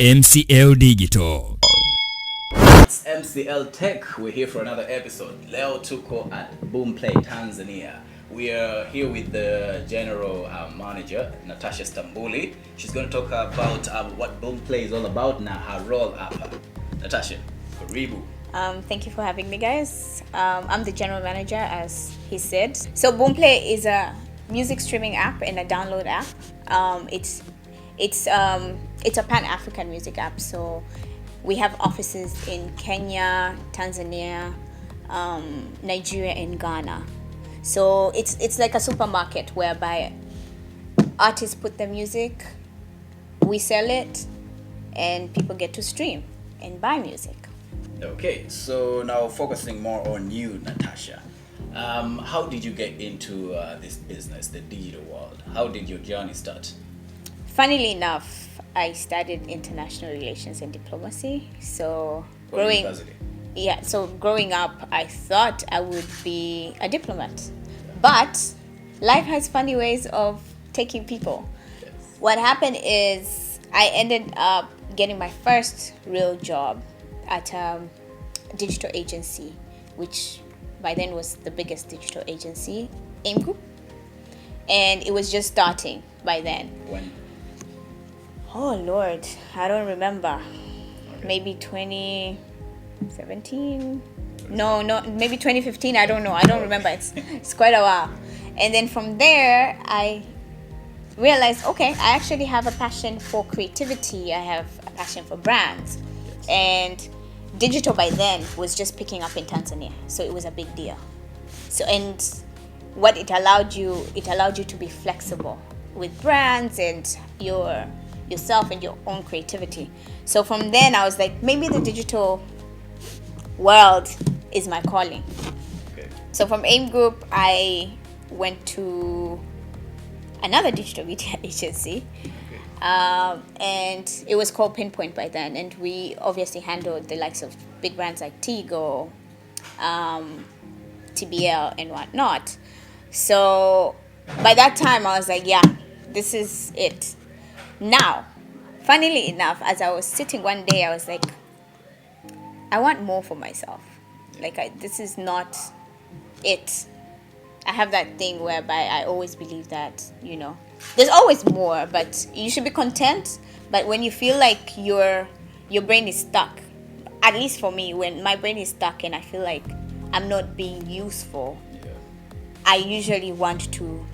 MCL Digital. It's MCL Tech. We're here for another episode. Leo tuko at Boomplay, Tanzania. We are here with the general manager, Natasha. She's going to talk about what Boomplay is all about now, her role hapa. Natasha, karibu. Thank you for having me, guys. I'm the general manager, as he said. So Boomplay is a music streaming app and a download app. It's a Pan-African music app. So we have offices in Kenya, Tanzania, Nigeria, and Ghana. So it's like a supermarket whereby artists put their music, we sell it, and people get to stream and buy music. Okay, so now focusing more on you, Natasha. How did you get into this business, the digital world? How did your journey start? Funnily enough, I studied international relations and diplomacy. So growing up, I thought I would be a diplomat. But life has funny ways of taking people. Yes. What happened is I ended up getting my first real job at a digital agency, which by then was the biggest digital agency, AIM Group. And it was just starting by then. When? Oh Lord, I don't remember. Okay. Maybe 2017. No, maybe 2015. I don't know. I don't remember. It's quite a while. And then from there, I realized, okay, I actually have a passion for creativity. I have a passion for brands. Yes. And digital by then was just picking up in Tanzania. So it was a big deal. So, and what it allowed you to be flexible with brands and yourself and your own creativity. So from then I was like, maybe the digital world is my calling. Okay. So from AIM Group, I went to another digital media agency. Okay. And it was called Pinpoint by then. And we obviously handled the likes of big brands like Tigo, TBL, and whatnot. So by that time, I was like, yeah, this is it. Now, funnily enough, as I was sitting one day, I was like, I want more for myself. Like, this is not it. I have that thing whereby I always believe that, there's always more, but you should be content. But when you feel like your brain is stuck, at least for me, when my brain is stuck and I feel like I'm not being useful, I usually want to,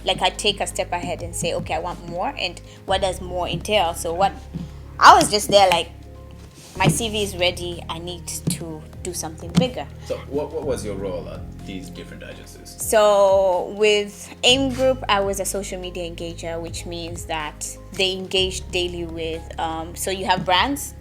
I take a step ahead and say, okay, I want more. And what does more entail? So I was just there like, my CV is ready. I need to do something bigger. So what was your role at these different agencies? So with AIM Group, I was a social media engager, which means that they engage daily with, so you have brands,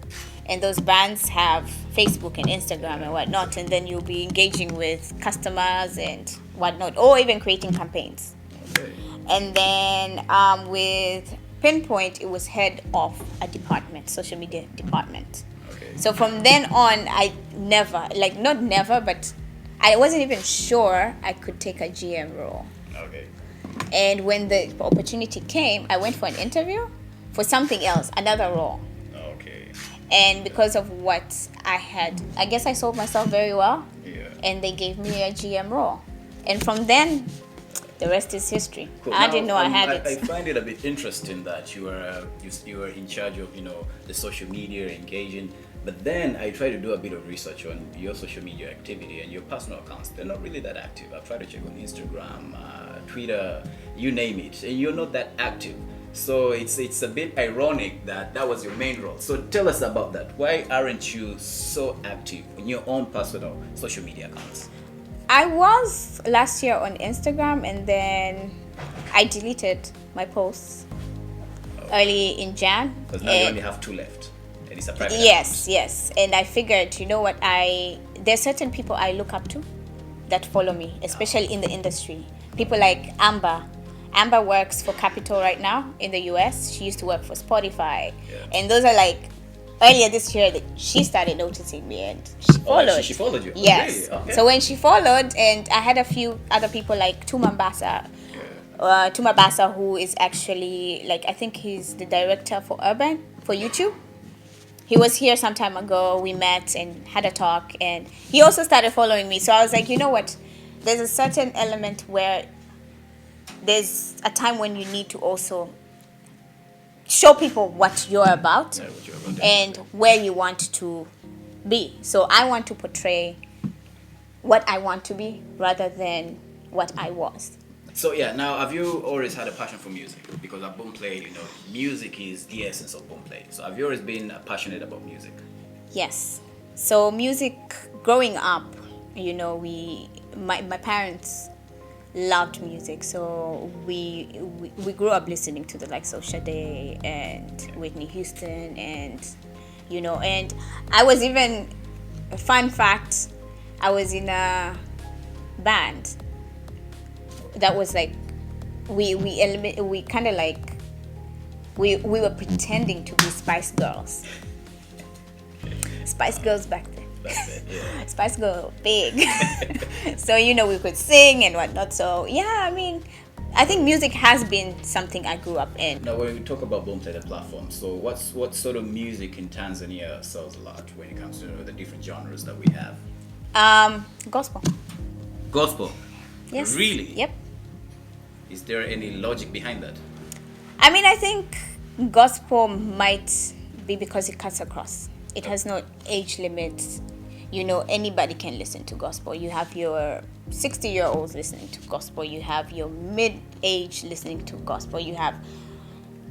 and those brands have Facebook and Instagram and whatnot, and then you'll be engaging with customers and whatnot, or even creating campaigns. Okay. And then with Pinpoint, it was head of a department, social media department. Okay. So from then on, I never, not never, but I wasn't even sure I could take a GM role. Okay. And when the opportunity came, I went for an interview for something else, another role. Okay. And because of what I had, I guess I sold myself very well. Yeah. And they gave me a GM role. And from then, the rest is history. Cool. I didn't know I had it. I find it a bit interesting that you were in charge of the social media engaging, but then I tried to do a bit of research on your social media activity and your personal accounts. They're not really that active. I've tried to check on Instagram, Twitter, you name it, and you're not that active. So it's a bit ironic that was your main role. So tell us about that. Why aren't you so active in your own personal social media accounts? I was last year on Instagram, and then I deleted my posts early in Jan. Because now you only have 2 left, and it's a private Yes. And I figured, there's certain people I look up to that follow me, especially in the industry. People like Amber. Amber works for Capital right now in the US. She used to work for Spotify. Yeah. And those are earlier this year that she started noticing me and she followed. She followed you? Yes. Really? Okay. So when she followed, and I had a few other people like Tumambasa. Tumabasa, who is actually I think he's the director for Urban for YouTube. he was here some time ago. We met and had a talk, and he also started following me. So I was like, you know what? There's a certain element where there's a time when you need to also show people what you're about, Yeah, what you're about, and where you want to be. So I want to portray what I want to be rather than what I was. So yeah, now have you always had a passion for music? Because at Boomplay, music is the essence of Boomplay. So have you always been passionate about music? Yes. So music, growing up, my parents loved music. So we grew up listening to the likes of Sade and Whitney Houston, and and I was even, a fun fact, I was in a band that was like, we kind of like, we were pretending to be Spice Girls. Spice Girls back then. Yeah. Spice Girl big. So we could sing and whatnot. So yeah, I think music has been something I grew up in. Now, when we talk about Boomplay, the platform, so what sort of music in Tanzania sells a lot when it comes to the different genres that we have? Gospel. Gospel. Yes. Really? Yep. Is there any logic behind that? I think gospel might be because it cuts across. It has no age limits. Anybody can listen to gospel. You have your 60-year-olds listening to gospel. You have your mid-age listening to gospel. You have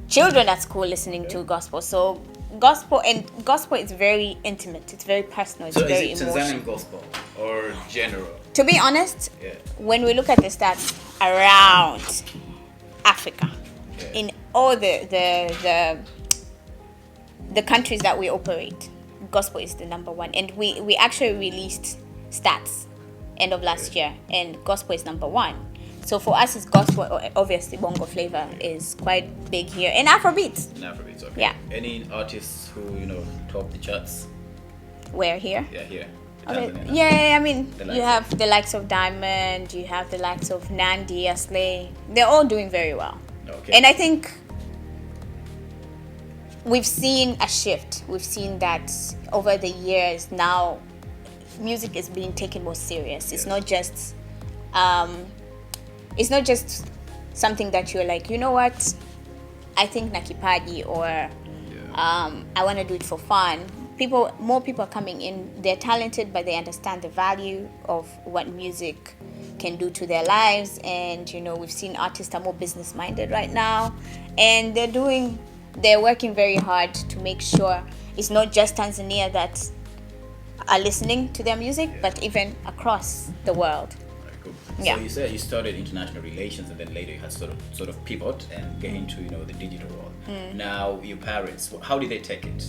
children at school listening to gospel. So gospel is very intimate. It's very personal. It's So very is it emotional. Tanzanian gospel or general? To be honest, Yeah. when we look at the stats around Africa, Yeah. in all the countries that we operate, gospel is the number one. And we actually released stats end of last year, and gospel is number one. So for us, it's gospel. Obviously, bongo flavor is quite big here, and Afrobeats. In Afrobeats, okay. Yeah. Any artists who top the charts? Where here? Yeah, here. Okay. Tanzania. Yeah, The you likes have the likes of Diamond, you have the likes of Nandi, Aslay. They're all doing very well. Okay. And I think we've seen a shift. We've seen that over the years now, music is being taken more serious. It's not just something that you're like, you know what, I think nakipaji, or I want to do it for fun. More people are coming in. They're talented, but they understand the value of what music can do to their lives. And we've seen artists are more business minded right now, and they're working very hard to make sure it's not just Tanzania that are listening to their music, but even across the world. Right, cool. Yeah. So you said you started international relations, and then later you had sort of pivot and get into the digital world. Now your parents, how did they take it?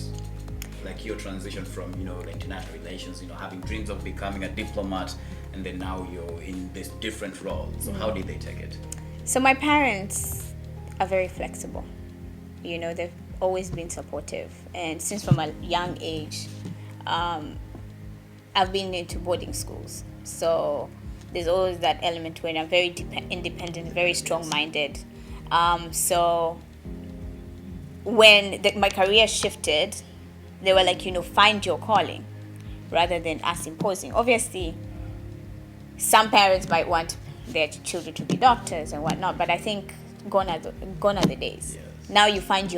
Like your transition from the international relations, having dreams of becoming a diplomat, and then now you're in this different role. So how did they take it? So my parents are very flexible. They've always been supportive, and since from a young age, I've been into boarding schools. So there's always that element when I'm very independent, very strong-minded. So when my career shifted, they were like, find your calling rather than us imposing. Obviously, some parents might want their children to be doctors and whatnot, but I think gone are the days. Yes. Now you find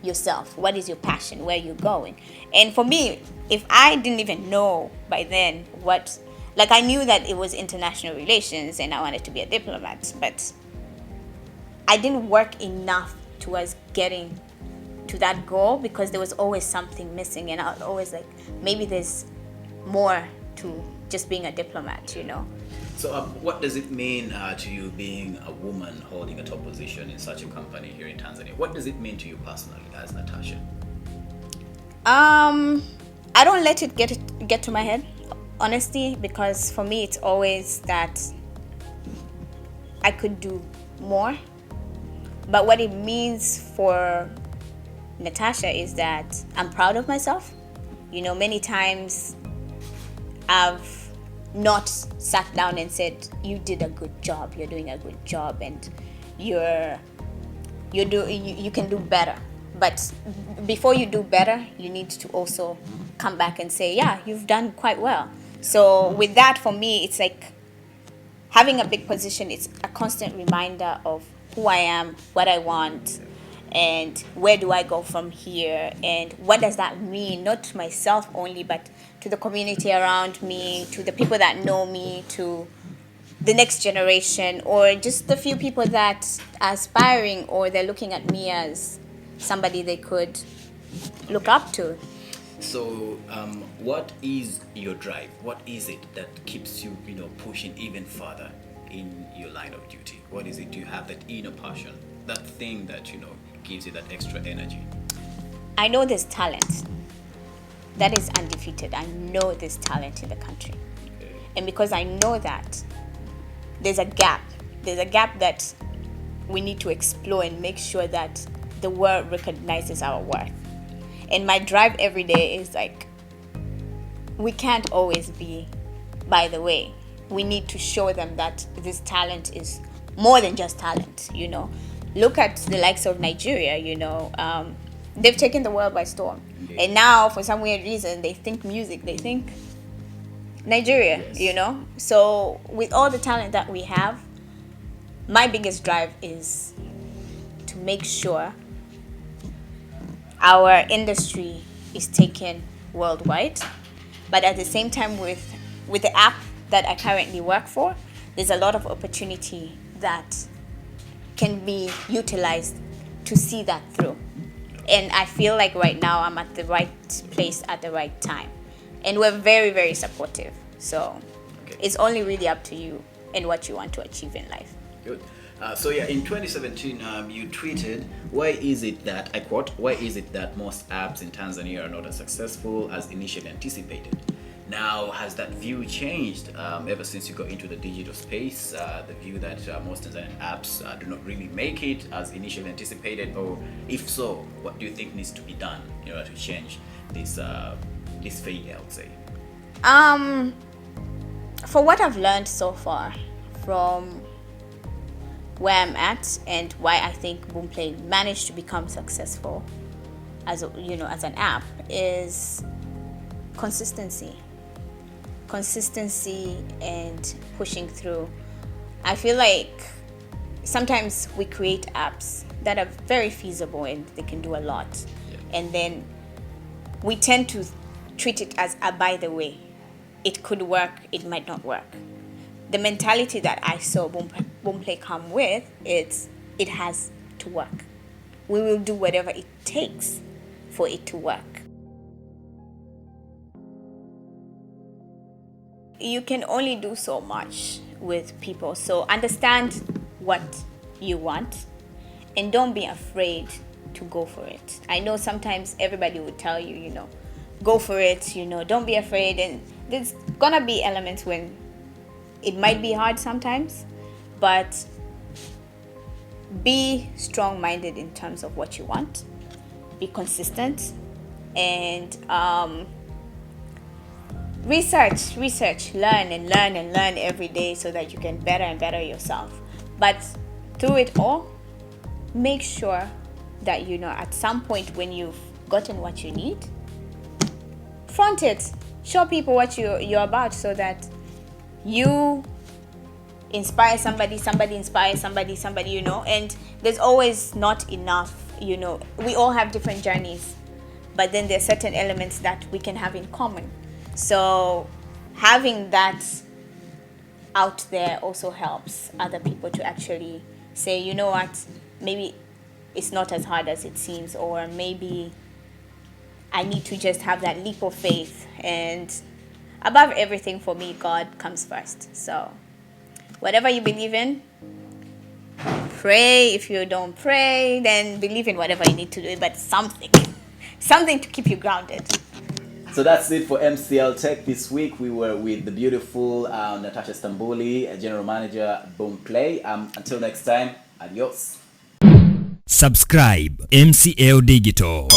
yourself. What is your passion? Where you're going? And for me, if I didn't even know by then I knew that it was international relations and I wanted to be a diplomat, but I didn't work enough towards getting to that goal because there was always something missing, and I was always like, maybe there's more to just being a diplomat. So what does it mean to you being a woman holding a top position in such a company here in Tanzania? What does it mean to you personally as Natasha? I don't let it get to my head, honestly, because for me it's always that I could do more. But what it means for Natasha is that I'm proud of myself. Many times I've not sat down and said, you did a good job, you're doing a good job, and you can do better. But before you do better, you need to also come back and say, yeah, you've done quite well. So with that, for me, it's like having a big position. It's a constant reminder of who I am, what I want, and where do I go from here, and what does that mean, not to myself only, but to the community around me, to the people that know me, to the next generation, or just the few people that are aspiring, or they're looking at me as somebody they could look up to. So, what is your drive? What is it that keeps you, pushing even further in your line of duty? What is it? Do you have that inner passion, that thing that gives you that extra energy? I know there's talent that is undefeated. I know there's talent in the country, and because I know that, there's a gap. There's a gap that we need to explore and make sure that the world recognizes our worth. And my drive every day is like, we can't always be by the way. We need to show them that this talent is more than just talent, Look at the likes of Nigeria, they've taken the world by storm. Indeed. And now, for some weird reason, they think music, they think Nigeria, Yes. So with all the talent that we have, my biggest drive is to make sure our industry is taken worldwide. But at the same time, with the app that I currently work for, there's a lot of opportunity that can be utilized to see that through. And I feel like right now I'm at the right place at the right time. And we're very, very supportive. So It's only really up to you and what you want to achieve in life. Good. In 2017, you tweeted, why is it that, I quote, why is it that most apps in Tanzania are not as successful as initially anticipated? Now, has that view changed ever since you got into the digital space? The view that most Tanzanian apps do not really make it as initially anticipated? Or if so, what do you think needs to be done in order to change this failure, I would say? For what I've learned so far from where I'm at and why I think Boomplay managed to become successful as an app is consistency and pushing through. I feel like sometimes we create apps that are very feasible and they can do a lot, and then we tend to treat it as a by the way. It could work, it might not work. The mentality that I saw Boomplay come with, it has to work. We will do whatever it takes for it to work. You can only do so much with people. So understand what you want and don't be afraid to go for it. I know sometimes everybody would tell you, go for it, don't be afraid. And there's gonna be elements when it might be hard sometimes, but be strong-minded in terms of what you want. Be consistent and research, learn every day so that you can better and better yourself. But through it all, make sure that at some point when you've gotten what you need, front it, show people what you're about, so that you inspire somebody inspires somebody, and there's always not enough. We all have different journeys, but then there's certain elements that we can have in common. So having that out there also helps other people to actually say, you know what, maybe it's not as hard as it seems, or maybe I need to just have that leap of faith. And above everything, for me, God comes first. So whatever you believe in, pray. If you don't pray, then believe in whatever you need to do, but something to keep you grounded. So that's it for MCL Tech this week. We were with the beautiful Natasha Stambuli, General Manager, Boomplay. Until next time, adios. Subscribe MCL Digital.